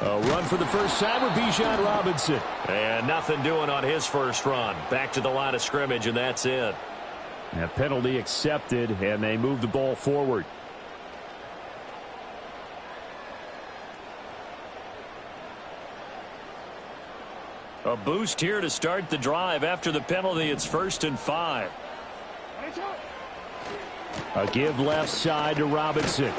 A run for the first time with Bijan Robinson. And nothing doing on his first run. Back to the line of scrimmage, and that's it. A penalty accepted, and they move the ball forward. A boost here to start the drive. After the penalty, it's 1st and 5. A give left side to Robinson.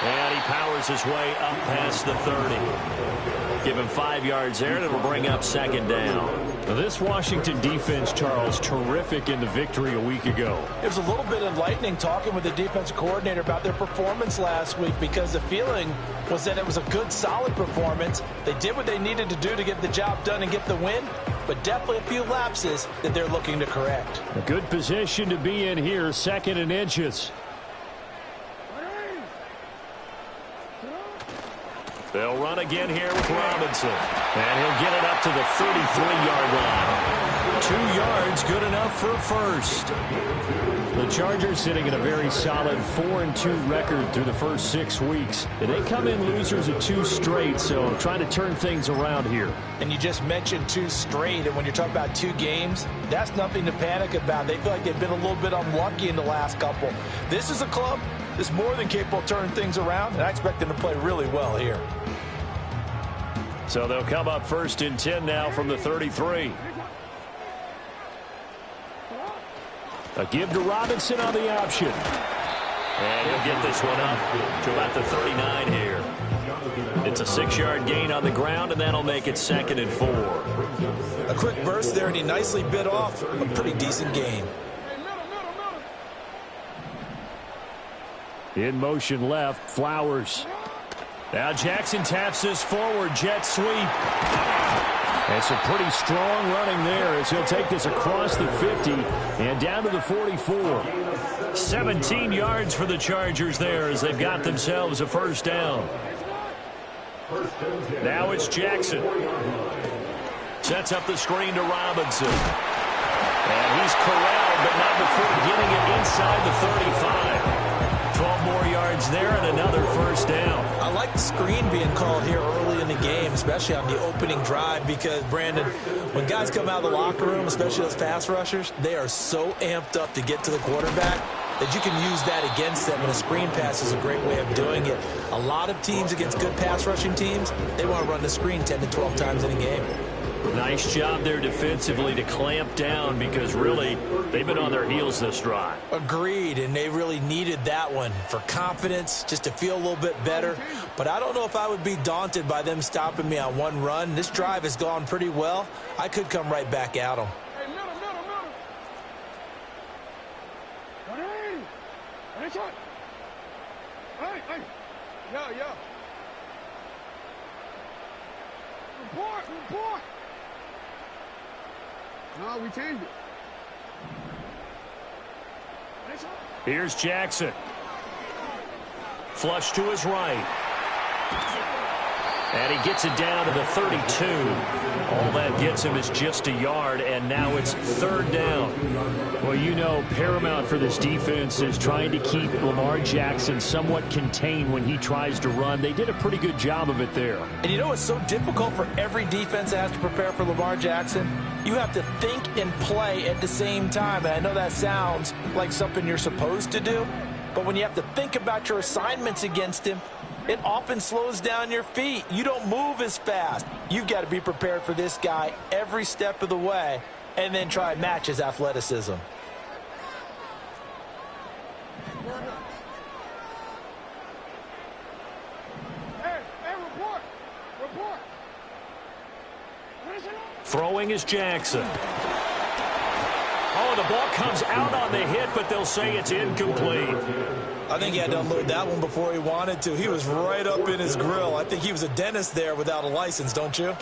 And he powers his way up past the 30. Give him 5 yards there, and it'll bring up 2nd down. Now this Washington defense, Charles, terrific in the victory a week ago. It was a little bit enlightening talking with the defensive coordinator about their performance last week, because the feeling was that it was a good, solid performance. They did what they needed to do to get the job done and get the win, but definitely a few lapses that they're looking to correct. A good position to be in here, 2nd and inches. They'll run again here with Robinson. And he'll get it up to the 33-yard line. 2 yards, good enough for a first. The Chargers sitting in a very solid 4-2 record through the first 6 weeks. And they come in losers of 2 straight, so trying to turn things around here. And you just mentioned 2 straight, and when you're talking about 2 games, that's nothing to panic about. They feel like they've been a little bit unlucky in the last couple. This is a club that's more than capable of turning things around, and I expect them to play really well here. So they'll come up 1st and 10 now from the 33. A give to Robinson on the option. And he'll get this one up to about the 39 here. It's a 6-yard gain on the ground, and that'll make it 2nd and 4. A quick burst there, and he nicely bit off a pretty decent gain. In motion left, Flowers. Now Jackson taps this forward, jet sweep. And some pretty strong running there as he'll take this across the 50 and down to the 44. 17 yards for the Chargers there as they've got themselves a first down. Now it's Jackson. Sets up the screen to Robinson. And he's corralled, but not before getting it inside the 35. 12 more yards there and another first down. I like the screen being called here early in the game, especially on the opening drive, because, Brandon, when guys come out of the locker room, especially those pass rushers, they are so amped up to get to the quarterback that you can use that against them, and a screen pass is a great way of doing it. A lot of teams against good pass rushing teams, they want to run the screen 10 to 12 times in a game. Nice job there defensively to clamp down, because really they've been on their heels this drive. Agreed, and they really needed that one for confidence, just to feel a little bit better. But I don't know if I would be daunted by them stopping me on one run. This drive has gone pretty well. I could come right back at them. Report! No, we changed it. Here's Jackson. Flush to his right. And he gets it down to the 32. All that gets him is just a yard, and now it's 3rd down. Well, you know, paramount for this defense is trying to keep Lamar Jackson somewhat contained when he tries to run. They did a pretty good job of it there. And you know it's so difficult for every defense that has to prepare for Lamar Jackson? You have to think and play at the same time. And I know that sounds like something you're supposed to do, but when you have to think about your assignments against him, it often slows down your feet. You don't move as fast. You've got to be prepared for this guy every step of the way and then try and match his athleticism. Report. Throwing is Jackson. Oh, the ball comes out on the hit, but they'll say it's incomplete. I think he had to unload that one before he wanted to. He was right up in his grill. I think he was a dentist there without a license, don't you?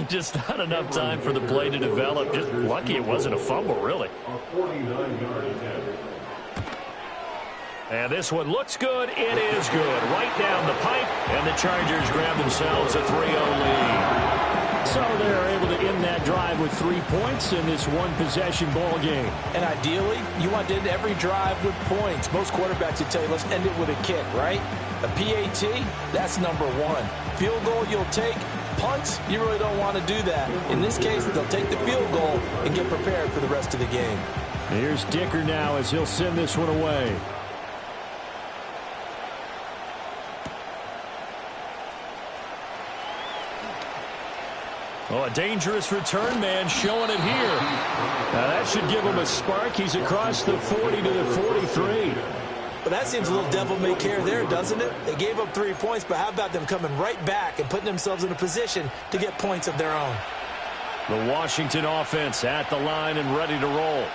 Just not enough time for the play to develop. Just lucky it wasn't a fumble, really. And this one looks good. It is good. Right down the pipe, and the Chargers grab themselves a 3-0 lead. So they're able to end that drive with 3 points in this one-possession ball game. And ideally, you want to end every drive with points. Most quarterbacks would tell you, let's end it with a kick, right? A PAT, that's number one. Field goal you'll take. Punts, you really don't want to do that. In this case, they'll take the field goal and get prepared for the rest of the game. Here's Dicker now as he'll send this one away. Oh, a dangerous return man showing it here. Now that should give him a spark. He's across the 40 to the 43. But that seems a little devil-may-care there, doesn't it? They gave up 3 points, but how about them coming right back and putting themselves in a position to get points of their own? The Washington offense at the line and ready to roll.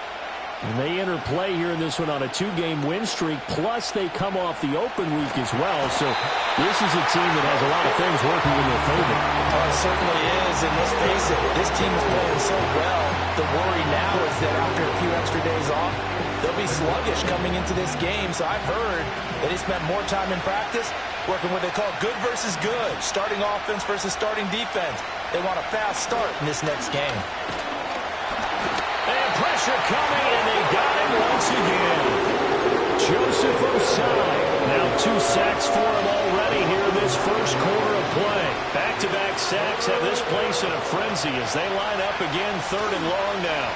And they enter play here in this one on a 2-game win streak, plus they come off the open week as well. So this is a team that has a lot of things working in their favor. Oh, it certainly is, and let's face it, this team is playing so well. The worry now is that after a few extra days off, they'll be sluggish coming into this game. So I've heard that they spent more time in practice working what they call good versus good, starting offense versus starting defense. They want a fast start in this next game. And pressure coming, and they got him once again. Joseph Ossai. Now 2 sacks for him already here in this first quarter of play. Back-to-back sacks have this place in a frenzy as they line up again 3rd and long now.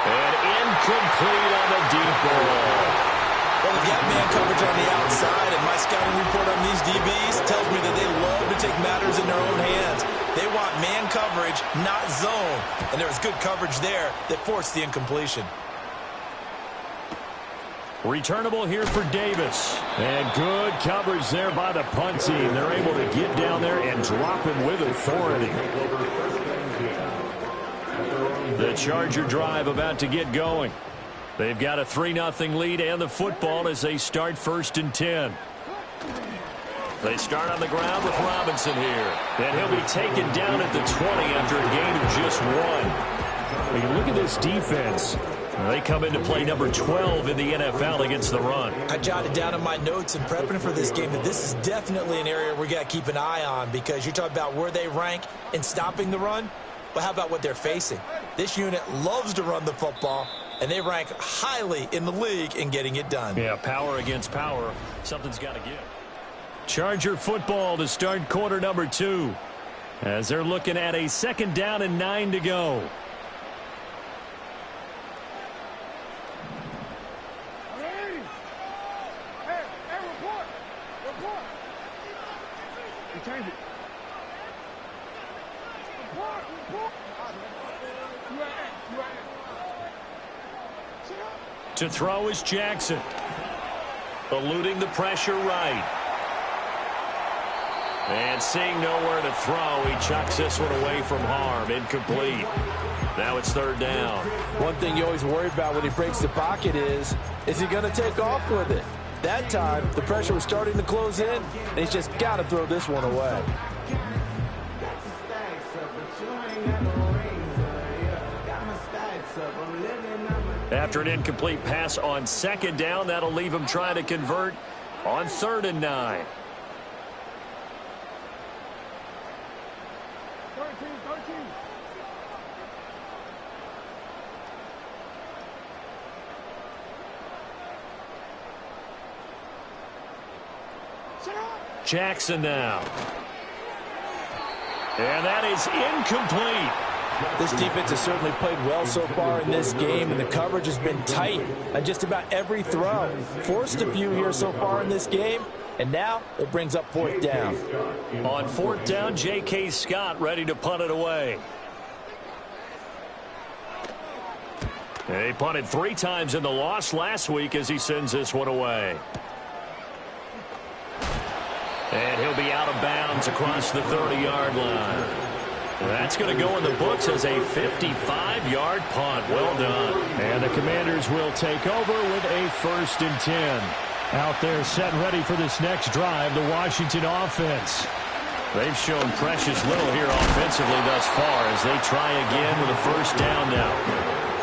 And incomplete on the deep ball. Well, they've got man coverage on the outside, and my scouting report on these DBs tells me that they love to take matters in their own hands. They want man coverage, not zone. And there was good coverage there that forced the incompletion. Returnable here for Davis. And good coverage there by the punt team. They're able to get down there and drop him with authority. The Charger drive about to get going. They've got a 3-0 lead and the football as they start 1st and 10. They start on the ground with Robinson here. And he'll be taken down at the 20 after a gain of just 1. You look at this defense. They come into play number 12 in the NFL against the run. I jotted down in my notes in prepping for this game that this is definitely an area we got to keep an eye on, because you talk about where they rank in stopping the run. But how about what they're facing? This unit loves to run the football, and they rank highly in the league in getting it done. Yeah, power against power. Something's got to give. Charger football to start quarter number 2. As they're looking at a 2nd down and 9 to go. Hey, report. We changed it. Report. To throw is Jackson. Eluding the pressure right. And seeing nowhere to throw, he chucks this one away from harm. Incomplete. Now it's 3rd down. One thing you always worry about when he breaks the pocket is he going to take off with it? That time, the pressure was starting to close in, and he's just got to throw this one away. After an incomplete pass on 2nd down, that'll leave him trying to convert on 3rd and 9. 13. Jackson now. And that is incomplete. This defense has certainly played well so far in this game, and the coverage has been tight on just about every throw. Forced a few here so far in this game, and now it brings up 4th down. On 4th down, J.K. Scott ready to punt it away. He punted 3 times in the loss last week as he sends this one away. And he'll be out of bounds across the 30-yard line. That's going to go in the books as a 55-yard punt. Well done. And the Commanders will take over with a 1st and 10. Out there set and ready for this next drive, the Washington offense. They've shown precious little here offensively thus far as they try again with a 1st down now.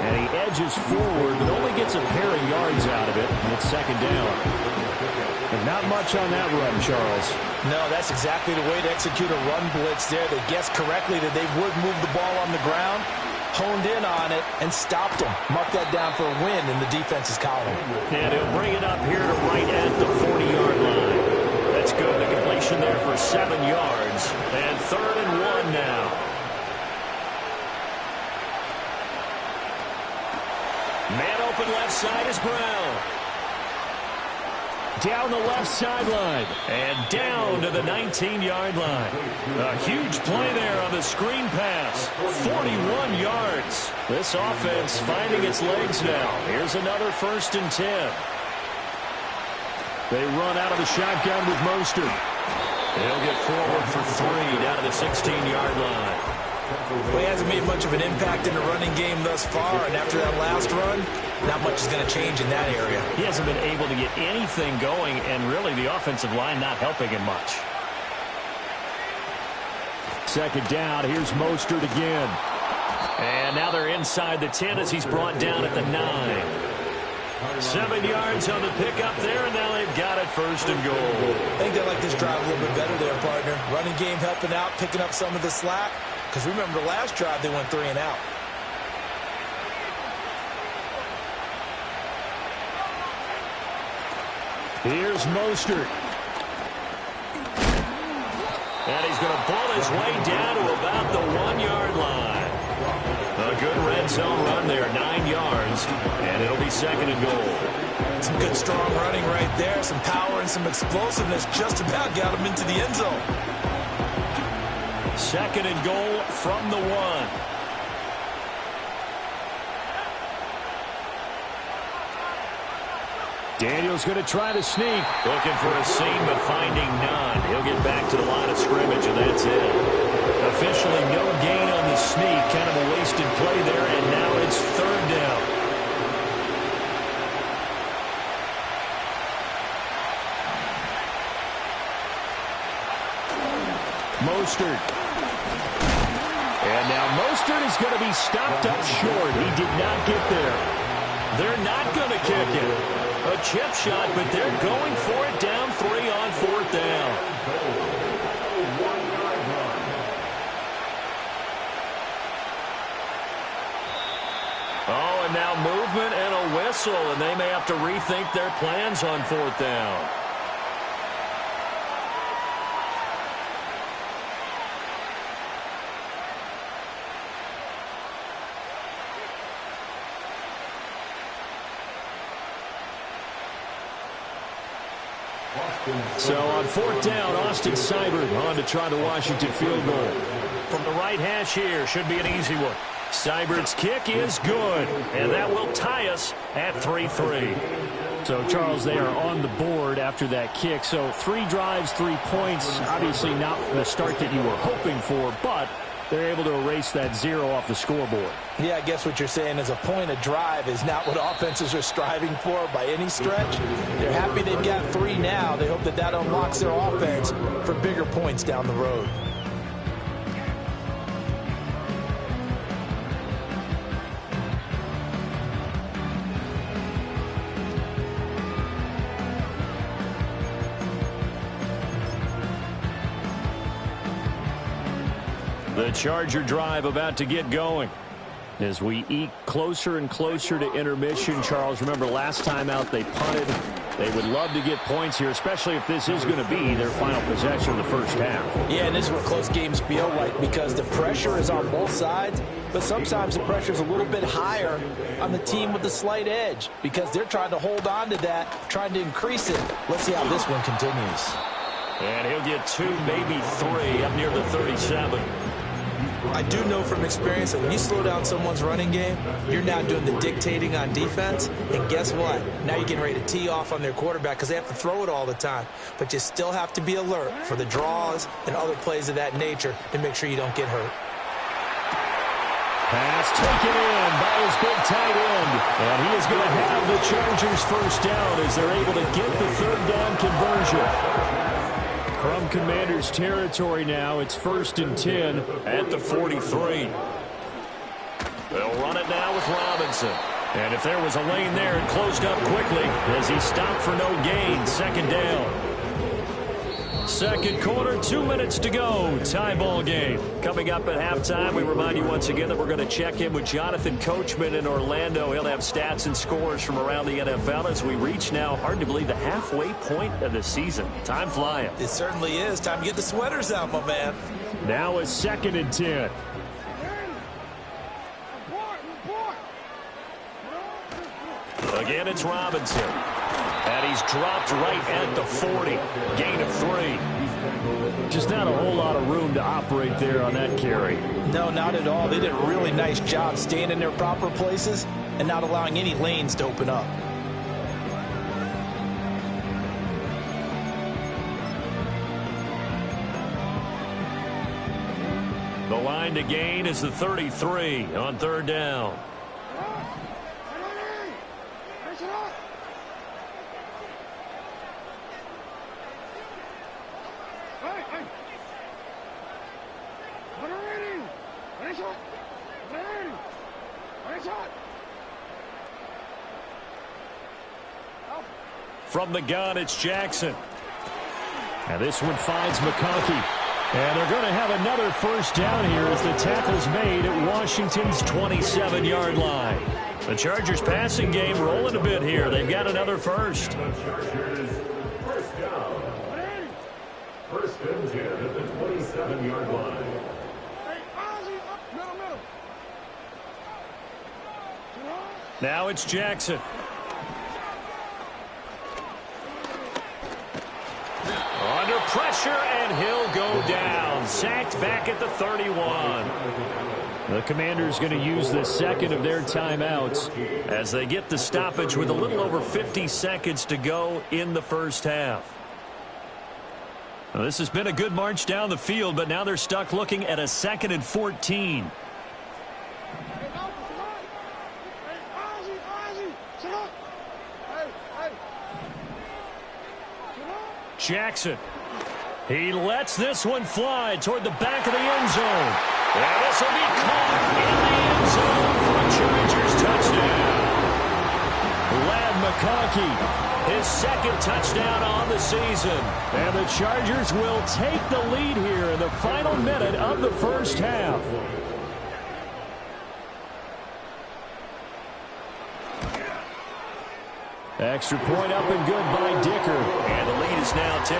And he edges forward, but only gets a pair of yards out of it, and it's second down. And not much on that run, Charles. No, that's exactly the way to execute a run blitz there. They guessed correctly that they would move the ball on the ground, honed in on it, and stopped them. Mark that down for a win in the defense's column. And he'll bring it up here to right at the 40-yard line. That's good. The completion there for 7 yards. And 3rd and 1 now. Man open left side is Brown. Down the left sideline. And down to the 19-yard line. A huge play there on the screen pass. 41 yards. This offense finding its legs now. Here's another 1st and 10. They run out of the shotgun with Mostert. He'll get forward for 3 down to the 16-yard line. Well, he hasn't made much of an impact in the running game thus far, and after that last run, not much is going to change in that area. He hasn't been able to get anything going, and really the offensive line not helping him much. Second down, here's Mostert again. And now they're inside the 10 as he's brought down at the 9. 7 yards on the pickup there, and now they've got it 1st and goal. I think they like this drive a little bit better there, partner. Running game helping out, picking up some of the slack. Because remember the last drive, they went 3 and out. Here's Mostert. And he's going to pull his way down to about the 1-yard line. A good red zone run there, 9 yards. And it'll be 2nd and goal. Some good strong running right there. Some power and some explosiveness just about got him into the end zone. 2nd and goal from the 1. Daniel's going to try to sneak. Looking for a seam, but finding none. He'll get back to the line of scrimmage, and that's it. Officially no gain on the sneak. Kind of a wasted play there, and now it's 3rd down. Mostert. And now Mostert is going to be stopped up short. He did not get there. They're not going to kick it. A chip shot, but they're going for it down 3 on 4th down. Oh, and now movement and a whistle, and they may have to rethink their plans on 4th down. So on 4th down, Austin Seibert on to try the Washington field goal. From the right hash here, should be an easy one. Seibert's kick is good, and that will tie us at 3-3. So, Charles, they are on the board after that kick. So 3 drives, 3 points, obviously not the start that you were hoping for, but they're able to erase that 0 off the scoreboard. Yeah, I guess what you're saying is a point a drive is not what offenses are striving for by any stretch. They're happy they've got 3 now. They hope that that unlocks their offense for bigger points down the road. The Charger drive about to get going. As we eke closer and closer to intermission, Charles, remember last time out they punted. They would love to get points here, especially if this is going to be their final possession of the first half. Yeah, and this is what close games feel like because the pressure is on both sides, but sometimes the pressure is a little bit higher on the team with the slight edge because they're trying to hold on to that, trying to increase it. Let's see how this one continues. And he'll get 2, maybe 3 up near the 37. I do know from experience that when you slow down someone's running game, you're now doing the dictating on defense. And guess what? Now you're getting ready to tee off on their quarterback because they have to throw it all the time. But you still have to be alert for the draws and other plays of that nature to make sure you don't get hurt. Pass taken in by his big tight end. And he is going to have the Chargers first down as they're able to get the 3rd down conversion. From Commanders territory now, it's 1st and 10 at the 43. They'll run it now with Robinson. Robinson. And if there was a lane there, it closed up quickly as he stopped for no gain. Second down. Second quarter, 2 minutes to go. Tie ball game. Coming up at halftime, we remind you once again that we're going to check in with Jonathan Coachman in Orlando. He'll have stats and scores from around the NFL as we reach now, hard to believe, the halfway point of the season. Time flying. It certainly is. Time to get the sweaters out, my man. Now it's 2nd and 10. Again, it's Robinson. And he's dropped right at the 40. Gain of 3. Just not a whole lot of room to operate there on that carry. No, not at all. They did a really nice job staying in their proper places and not allowing any lanes to open up. The line to gain is the 33 on 3rd down. From the gun, it's Jackson. And this one finds McConkey. And they're going to have another first down here as the tackle's made at Washington's 27-yard line. The Chargers passing game rolling a bit here. They've got another first. First down. 1st and 10 at the 27-yard line. Now it's Jackson. Under pressure, and he'll go down. Sacked back at the 31. The Commanders going to use the second of their timeouts as they get the stoppage with a little over 50 seconds to go in the first half. Well, this has been a good march down the field, but now they're stuck looking at a 2nd and 14. Jackson. He lets this one fly toward the back of the end zone. And this will be caught in the end zone for a Chargers touchdown. Ladd McConkey, his 2nd touchdown on the season. And the Chargers will take the lead here in the final minute of the first half. Extra point up and good by Dicker. And the lead is now 10-3.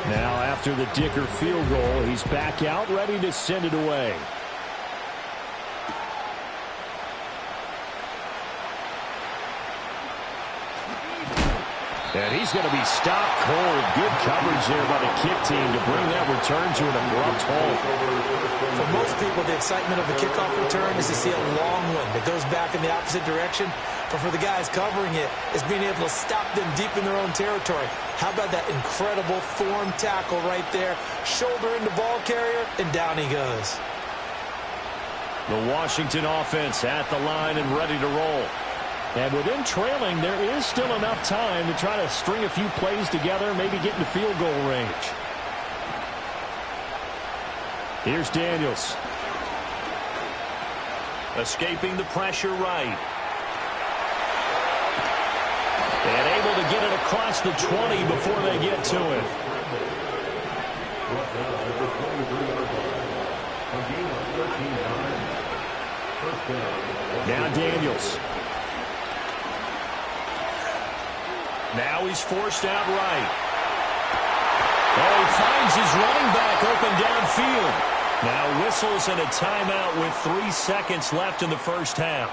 Now after the Dicker field goal, he's back out ready to send it away. And he's going to be stopped cold. Good coverage there by the kick team to bring that return to an abrupt halt. For most people, the excitement of the kickoff return is to see a long one that goes back in the opposite direction. But for the guys covering it, is being able to stop them deep in their own territory. How about that incredible form tackle right there? Shoulder into ball carrier, and down he goes. The Washington offense at the line and ready to roll. And with them trailing, there is still enough time to try to string a few plays together, maybe get into field goal range. Here's Daniels. Escaping the pressure right. And able to get it across the 20 before they get to it. Now Daniels. Now he's forced out right. Oh, he finds his running back open downfield. Now whistles and a timeout with 3 seconds left in the first half.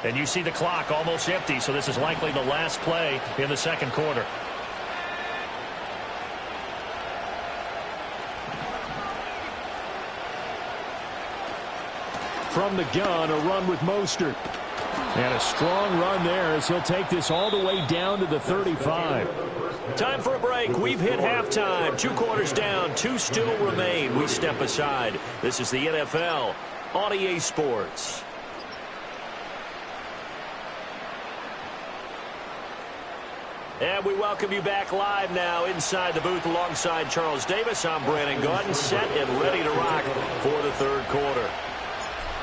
And you see the clock almost empty, so this is likely the last play in the second quarter. From the gun, a run with Mostert. And a strong run there as he'll take this all the way down to the 35. Time for a break. We've hit halftime. 2 quarters down. 2 still remain. We step aside. This is the NFL on EA Sports. And we welcome you back live now inside the booth alongside Charles Davis. I'm Brandon Gaudin, set and ready to rock for the third quarter.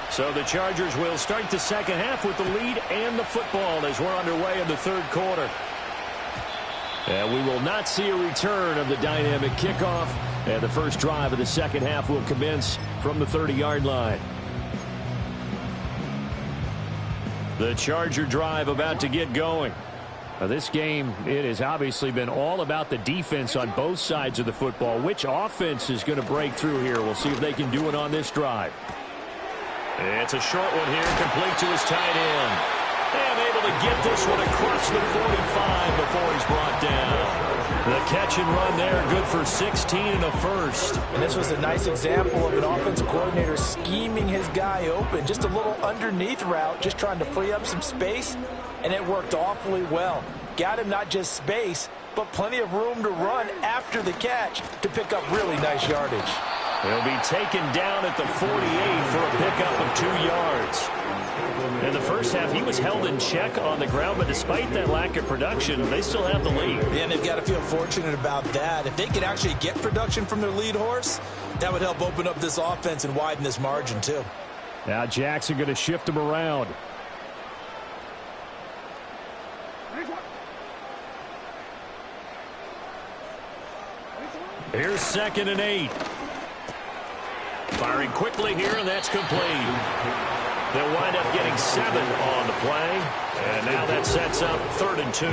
So the Chargers will start the second half with the lead and the football as we're underway in the third quarter. And we will not see a return of the dynamic kickoff. And the first drive of the second half will commence from the 30-yard line. The Charger drive about to get going. Now this game, it has obviously been all about the defense on both sides of the football. Which offense is going to break through here? We'll see if they can do it on this drive. It's a short one here, complete to his tight end. And able to get this one across the 45 before he's brought down. The catch and run there, good for 16 and a first. And this was a nice example of an offensive coordinator scheming his guy open. Just a little underneath route, just trying to free up some space, and it worked awfully well. Got him not just space, but plenty of room to run after the catch to pick up really nice yardage. He'll be taken down at the 48 for a pickup of 2 yards. In the first half, he was held in check on the ground, but despite that lack of production, they still have the lead. Yeah, and they've got to feel fortunate about that. If they could actually get production from their lead horse, that would help open up this offense and widen this margin, too. Now Jackson going to shift him around. Here's 2nd and 8. Firing quickly here, and that's complete. They'll wind up getting 7 on the play. And now that sets up 3rd and 2.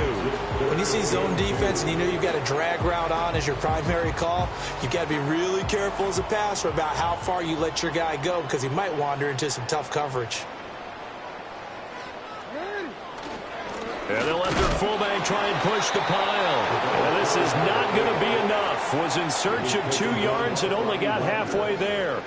When you see zone defense and you know you've got a drag route on as your primary call, you've got to be really careful as a passer about how far you let your guy go because he might wander into some tough coverage. And they'll let their fullback try and push the pile. And this is not going to be enough. Was in search of 2 yards and only got halfway there.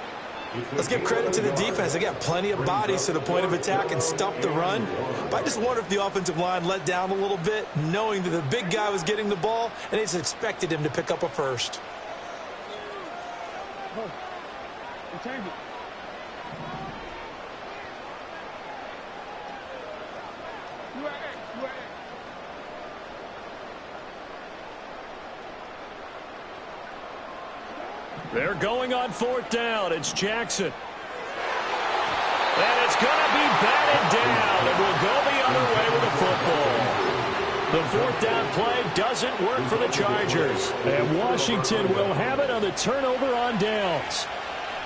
Let's give credit to the defense. They got plenty of bodies to the point of attack and stop the run. But I just wonder if the offensive line let down a little bit, knowing that the big guy was getting the ball, and they just expected him to pick up a first. Change it. They're going on 4th down. It's Jackson. And it's going to be batted down. And we'll go the other way with the football. The 4th down play doesn't work for the Chargers. And Washington will have it on the turnover on downs.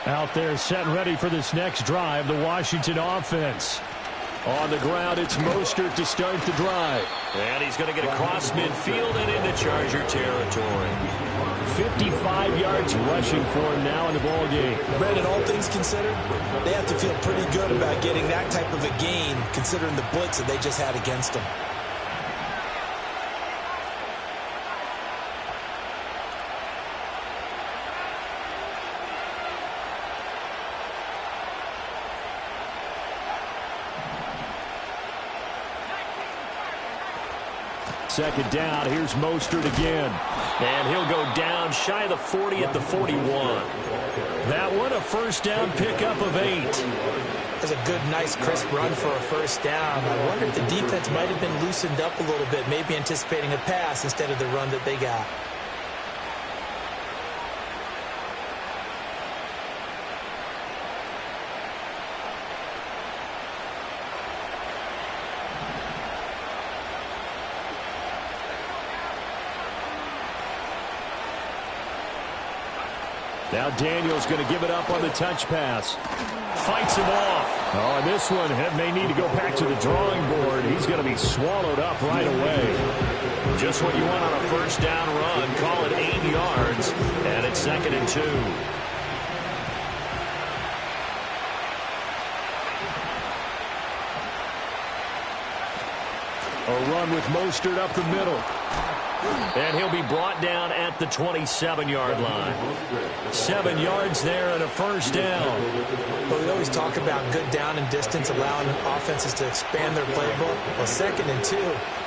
Out there set and ready for this next drive, the Washington offense. On the ground, it's Mostert to start the drive. And he's going to get across midfield and into Charger territory. 55 yards rushing for him now in the ball game. Brandon, all things considered, they have to feel pretty good about getting that type of a gain, considering the blitz that they just had against them. Second down, here's Mostert again. And he'll go down shy of the 40 at the 41. That one, a first down pickup of 8. That's a good, nice, crisp run for a first down. I wonder if the defense might have been loosened up a little bit, maybe anticipating a pass instead of the run that they got. Now Daniels going to give it up on the touch pass. Fights him off. Oh, and this one may need to go back to the drawing board. He's going to be swallowed up right away. Just what you want on a first down run. Call it 8 yards. And it's 2nd and 2. A run with Mostert up the middle. And he'll be brought down at the 27-yard line. 7 yards there and a first down. Well, we always talk about good down and distance, allowing offenses to expand their playbook. Well, 2nd and 2,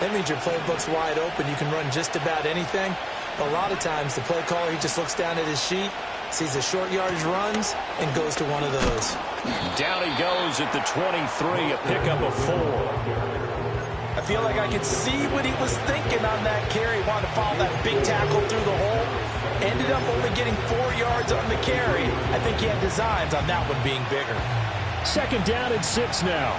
that means your playbook's wide open. You can run just about anything. But a lot of times, the play caller, he just looks down at his sheet, sees the short yardage runs, and goes to one of those. Down he goes at the 23, a pickup of 4. I feel like I could see what he was thinking on that carry. Wanted to follow that big tackle through the hole. Ended up only getting 4 yards on the carry. I think he had designs on that one being bigger. 2nd down and 6 now.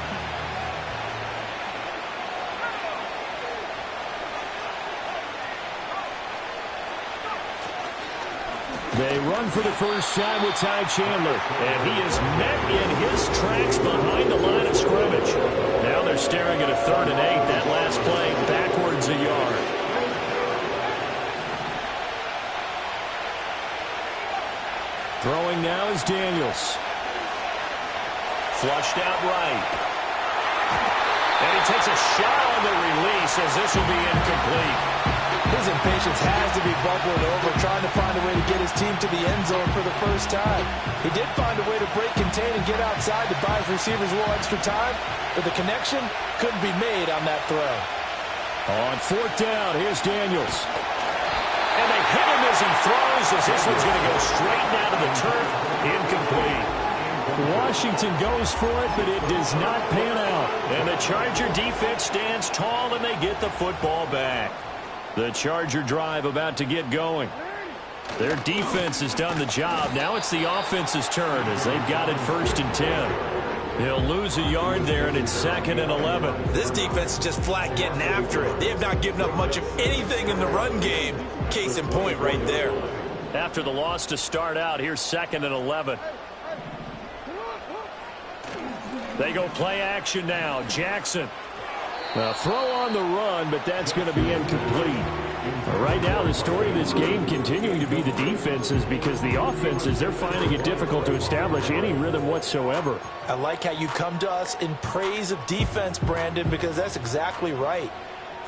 They run for the first time with Ty Chandler, and he is met in his tracks behind the line of scrimmage. Now they're staring at a 3rd and 8. That last play backwards a yard. Throwing now is Daniels. Flushed out right. And he takes a shot on the release as this will be incomplete. His impatience has to be bubbling over, trying to find a way to get his team to the end zone for the first time. He did find a way to break, contain, and get outside to buy his receivers a little extra time, but the connection couldn't be made on that throw. On 4th down, here's Daniels. And they hit him as he throws, as this one's going to go straight down to the turf. Incomplete. Washington goes for it, but it does not pan out. And the Charger defense stands tall, and they get the football back. The Charger drive about to get going. Their defense has done the job. Now it's the offense's turn as they've got it 1st and 10. They'll lose a yard there, and it's 2nd and 11. This defense is just flat getting after it. They have not given up much of anything in the run game. Case in point right there. After the loss to start out, here's 2nd and 11. They go play action now. Jackson. A throw on the run, but that's going to be incomplete. Right now, the story of this game continuing to be the defenses, because the offenses, they're finding it difficult to establish any rhythm whatsoever. I like how you come to us in praise of defense, Brandon, because that's exactly right.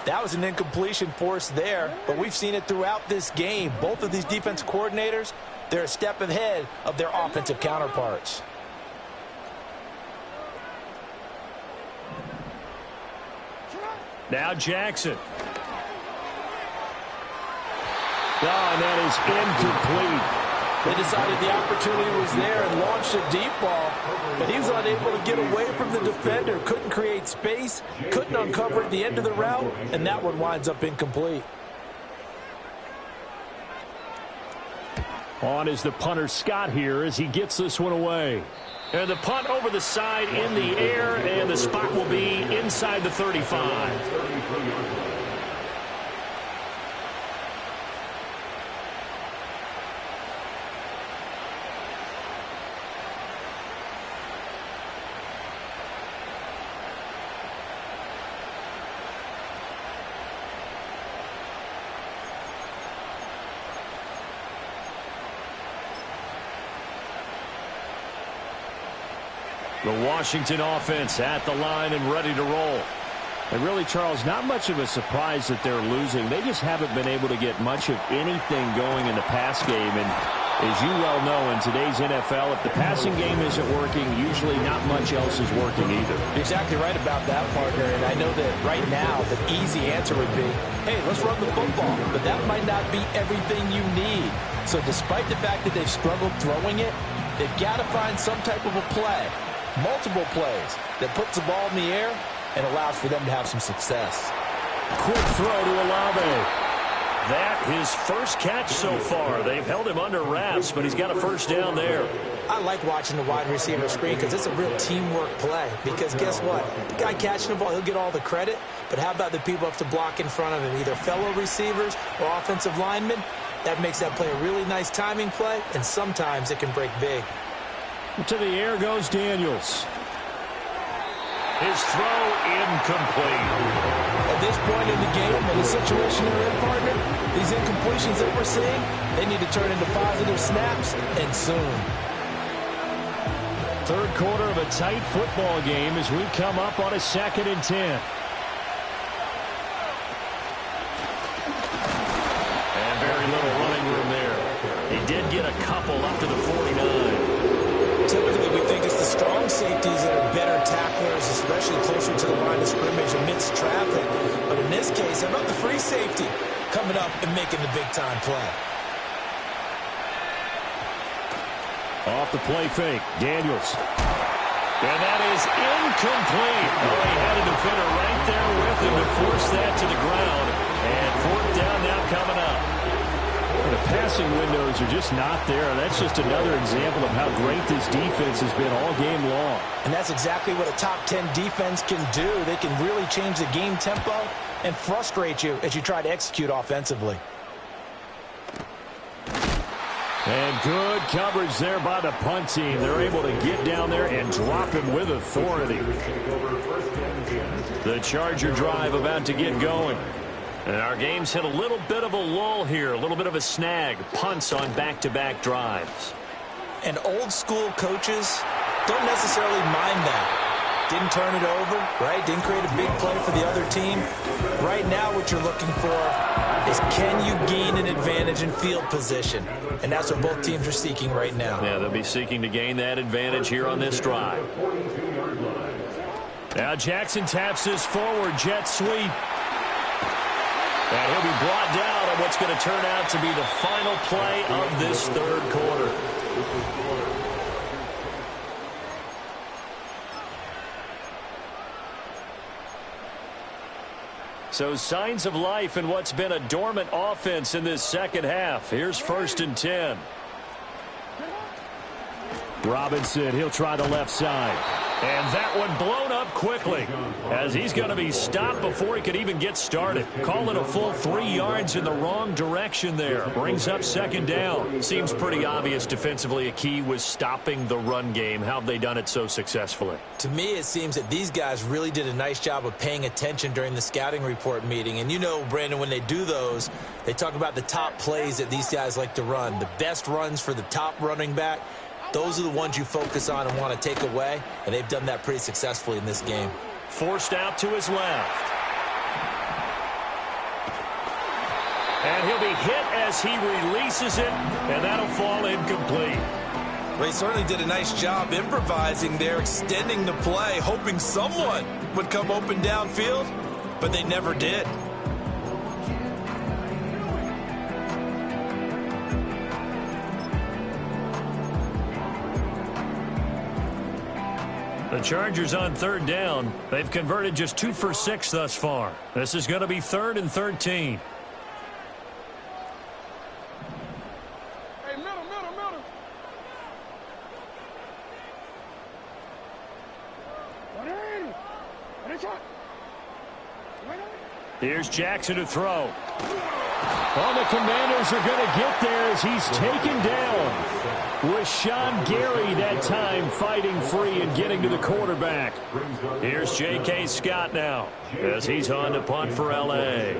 That was an incompletion forced there, but we've seen it throughout this game. Both of these defense coordinators, they're a step ahead of their offensive counterparts. Now Jackson. And that is incomplete. They decided the opportunity was there and launched a deep ball, but he was unable to get away from the defender. Couldn't create space, couldn't uncover at the end of the route, and that one winds up incomplete. On is the punter Scott here as he gets this one away. And the punt over the side in the air, and the spot will be inside the 35. The Washington offense at the line and ready to roll. And really, Charles, not much of a surprise that they're losing. They just haven't been able to get much of anything going in the pass game. And as you well know, in today's NFL, if the passing game isn't working, usually not much else is working either. You're exactly right about that, partner. And I know that right now the easy answer would be, hey, let's run the football. But that might not be everything you need. So despite the fact that they've struggled throwing it, they've got to find some type of a play. Multiple plays that puts the ball in the air and allows for them to have some success. Quick throw to Olave. That his first catch so far. They've held him under wraps, but he's got a first down there. I like watching the wide receiver screen because it's a real teamwork play. Because guess what? The guy catching the ball, he'll get all the credit. But how about the people have to block in front of him, either fellow receivers or offensive linemen? That makes that play a really nice timing play, and sometimes it can break big. To the air goes Daniels. His throw incomplete. At this point in the game, in the situation they're in, partner, these incompletions that we're seeing, they need to turn into positive snaps, and soon. Third quarter of a tight football game as we come up on a 2nd and 10. did get a couple up to the 49. Typically, we think it's the strong safeties that are better tacklers, especially closer to the line of scrimmage amidst traffic. But in this case, how about the free safety coming up and making the big-time play? Off the play fake, Daniels. And that is incomplete. Well, he had a defender right there with him to force that to the ground. And fourth down now coming up. The passing windows are just not there. That's just another example of how great this defense has been all game long. And that's exactly what a top 10 defense can do. They can really change the game tempo and frustrate you as you try to execute offensively. And good coverage there by the punt team. They're able to get down there and drop him with authority. The Charger drive about to get going. And our game's hit a little bit of a lull here, a little bit of a snag. Punts on back-to-back drives. And old-school coaches don't necessarily mind that. Didn't turn it over, right? Didn't create a big play for the other team. Right now what you're looking for is, can you gain an advantage in field position? And that's what both teams are seeking right now. Yeah, they'll be seeking to gain that advantage here on this drive. Now Jackson taps this forward, jet sweep. And he'll be brought down on what's going to turn out to be the final play of this third quarter. So signs of life in what's been a dormant offense in this second half. Here's 1st and 10. Robinson, he'll try the left side. And that one blown up quickly as he's going to be stopped before he could even get started. Call it a full 3 yards in the wrong direction there. Brings up 2nd down. Seems pretty obvious defensively a key was stopping the run game. How have they done it so successfully? To me, it seems that these guys really did a nice job of paying attention during the scouting report meeting. And you know, Brandon, when they do those, they talk about the top plays that these guys like to run. The best runs for the top running back. Those are the ones you focus on and want to take away, and they've done that pretty successfully in this game. Forced out to his left. And he'll be hit as he releases it, and that'll fall incomplete. Well, he certainly did a nice job improvising there, extending the play, hoping someone would come open downfield, but they never did. The Chargers on 3rd down. They've converted just 2 for 6 thus far. This is going to be 3rd and 13. Hey, middle. Here's Jackson to throw. Well, the Commanders are going to get there as he's taken down. Rashawn Gary that time fighting free and getting to the quarterback. Here's J.K. Scott now as he's on to punt for L.A.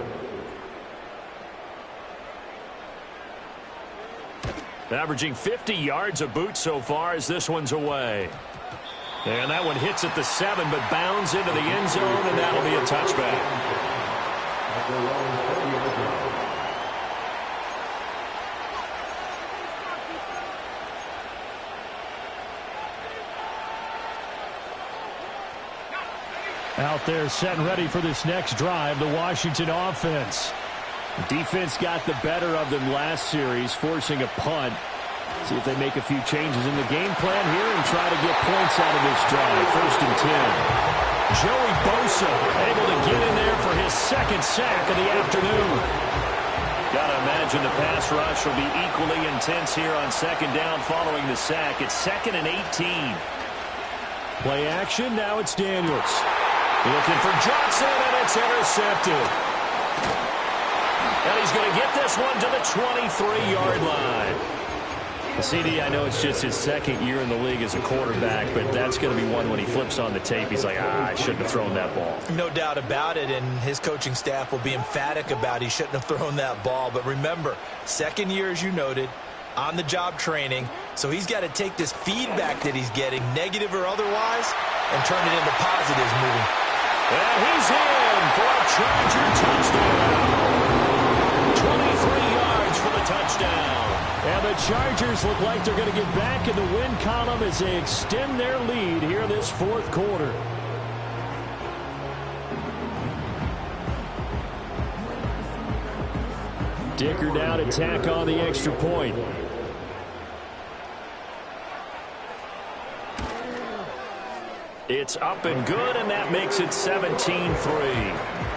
Averaging 50 yards a boot so far as this one's away. And that one hits at the 7 but bounds into the end zone, and that'll be a touchback. Out there set and ready for this next drive, the Washington offense. The defense got the better of them last series, forcing a punt. See if they make a few changes in the game plan here and try to get points out of this drive. 1st and 10. Joey Bosa able to get in there for his 2nd sack of the afternoon. Got to imagine the pass rush will be equally intense here on 2nd down following the sack. It's 2nd and 18. Play action, now it's Daniels. Looking for Johnson, and it's intercepted. And he's going to get this one to the 23-yard line. CD, I know it's just his 2nd year in the league as a quarterback, but that's going to be one when he flips on the tape. He's like, I shouldn't have thrown that ball. No doubt about it, and his coaching staff will be emphatic about he shouldn't have thrown that ball. But remember, 2nd year, as you noted, on-the-job training, so he's got to take this feedback that he's getting, negative or otherwise, and turn it into positives moving. And he's in for a Charger touchdown. 23 yards for the touchdown. And the Chargers look like they're going to get back in the win column as they extend their lead here in this fourth quarter. Dicker down to tack on the extra point. It's up and good, and that makes it 17-3.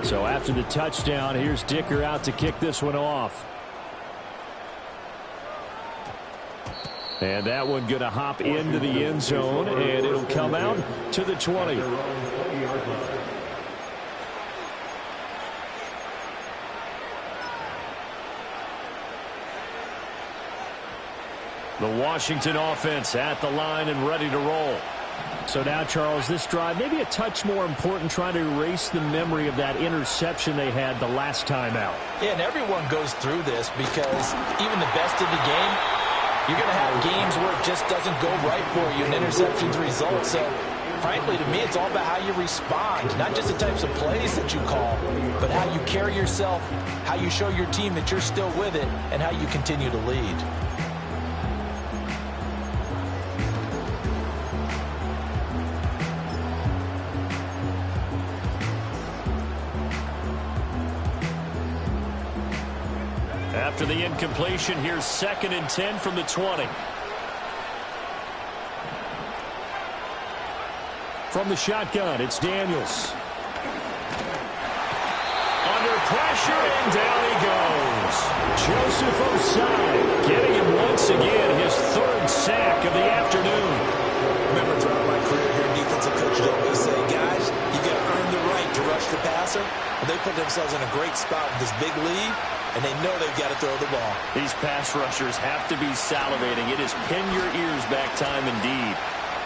So after the touchdown, here's Dicker out to kick this one off. And that one going to hop into the end zone, and it'll come out to the 20. The Washington offense at the line and ready to roll. So now, Charles, this drive maybe a touch more important, trying to erase the memory of that interception they had the last time out. Yeah, and everyone goes through this because even the best in the game, you're going to have games where it just doesn't go right for you and interceptions result. So, frankly, to me, it's all about how you respond, not just the types of plays that you call, but how you carry yourself, how you show your team that you're still with it, and how you continue to lead. After the incompletion, here's 2nd and 10 from the 20. From the shotgun, it's Daniels. Under pressure, and down he goes. Joseph Ossai getting him once again, his 3rd sack of the afternoon. Remember, throughout my career here, defensive coaches always say, guys, you got to earn the right to rush the passer. Well, they put themselves in a great spot with this big lead, and they know they've got to throw the ball. These pass rushers have to be salivating. It is pin your ears back time indeed.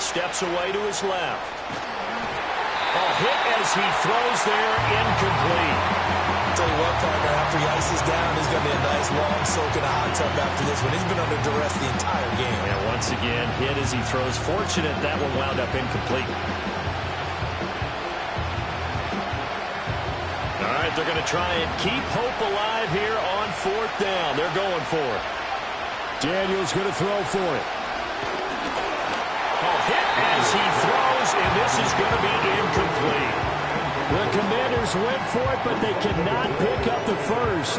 Steps away to his left. A hit as he throws there, incomplete. I'll tell you what, partner, after he ices down, he's going to be a nice long soak in a hot tub after this one. He's been under duress the entire game. And once again, hit as he throws. Fortunate that one wound up incomplete. All right, they're going to try and keep hope alive here on 4th down. They're going for it. Daniels going to throw for it. A hit as he throws, and this is going to be incomplete. The Commanders went for it, but they cannot pick up the first.